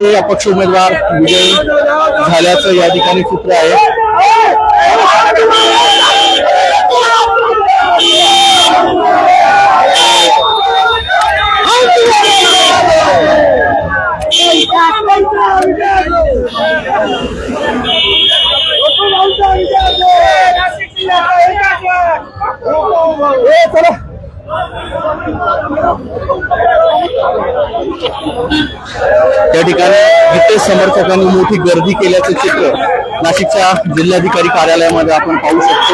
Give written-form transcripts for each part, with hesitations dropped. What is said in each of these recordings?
अपक्ष उमेदवार विजयी झाल्याचं या ठिकाणी चित्र आहे। या ठिकाणी गीतेश समर्थकांनी मोठी गर्दी केल्याचं चित्र नाशिकच्या जिल्हाधिकारी कार्यालयामध्ये आपण पाहू शकतो।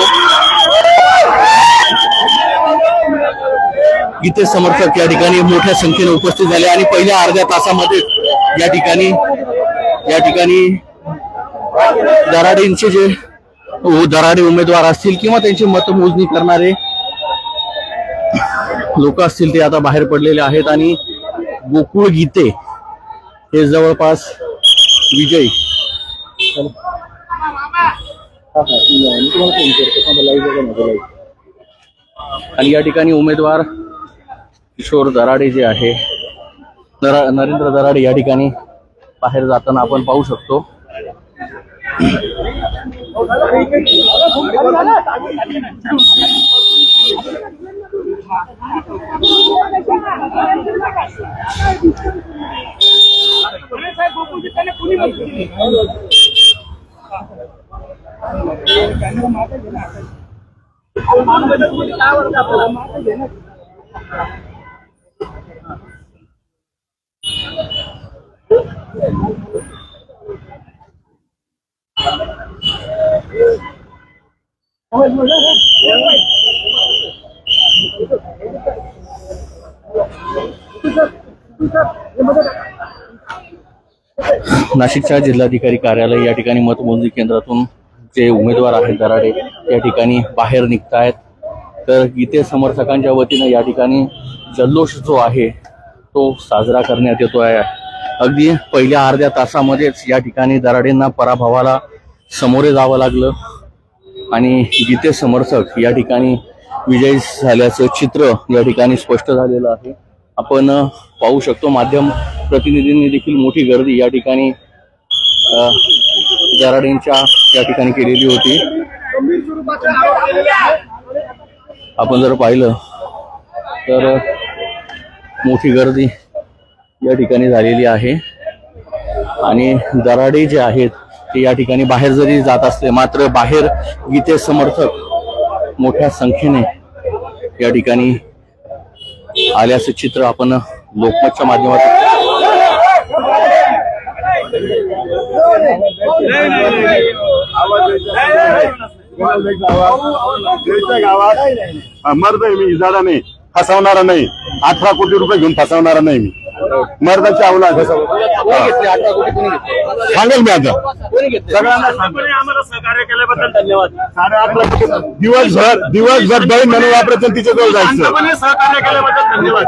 गीतेश समर्थक या ठिकाणी मोठ्या संख्येने उपस्थित झाले आणि पहिल्या अर्ध्या तासामध्ये या ठिकाणी दराडेंचे जे दराडे उमेदवार असतील किंवा त्यांची मतमोजणी करणारे लोक असतील ते आता बाहेर पडलेले आहेत आणि गोकुळ गीते हे जवळपास विजयी। आणि या ठिकाणी उमेदवार किशोर दराडे जे आहे नरेंद्र दराडे या ठिकाणी बाहेर जाताना आपण पाहू शकतो। नाशिकच्या जिल्हाधिकारी कार्यालय या ठिकाणी मतमोजणी केंद्रातून जे उमेदवार आहेत दराडे या ठिकाणी बाहेर निघतायत। तर गीते समर्थकांच्या वतीने या ठिकाणी जल्लोष जो आहे तो साजरा करण्यात येतो आहे। अगदी पहिल्या अर्ध्या तासामध्येच या ठिकाणी दराडेंना पराभवाला सामोरे जावं लागलं आणि गीते समर्थक या ठिकाणी विजयी झाल्याचं चित्र या ठिकाणी स्पष्ट झालेलं आहे। आपण पाहू शकतो माध्यम प्रतिनिधींनी देखील मोठी गर्दी या ठिकाणी दराडेंच्या या ठिकाणी केलेली होती। आपण जर पाहिलं तर मोठी गर्दी या ठिकाणी झालेली आहे आणि दराडे जे आहेत ते या ठिकाणी बाहेर जरी जात असले मात्र बाहेर गीते समर्थक मोठ्या संख्येने या ठिकाणी आल्याचं चित्र आपण लोकमतच्या माध्यमातून मर्द आहे मी, इजारा नाही, फसवणारा नाही, 18 कोटी रुपये घेऊन फसवणारा नाही मी, मर्दाची अवलाद सांगेल मी आता सगळ्यांना। आम्हाला सहकार्य केल्याबद्दल धन्यवाद। 8.5 दिवसभर बहीण म्हणून वापरायचं तिच्या जवळ जायचं। सहकार्य केल्याबद्दल धन्यवाद।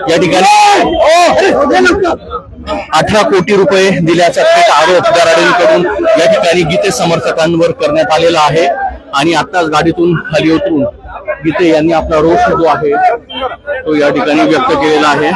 या ठिकाणी 18 कोटी रुपये दिल्याचा थेट आरोप दराडेंकडून या ठिकाणी गीते समर्थकांवर करण्यात आलेला आहे आणि आताच गाडीतून खाली उतरून गीते यांनी आपला रोष जो आहे तो या ठिकाणी व्यक्त केलेला आहे।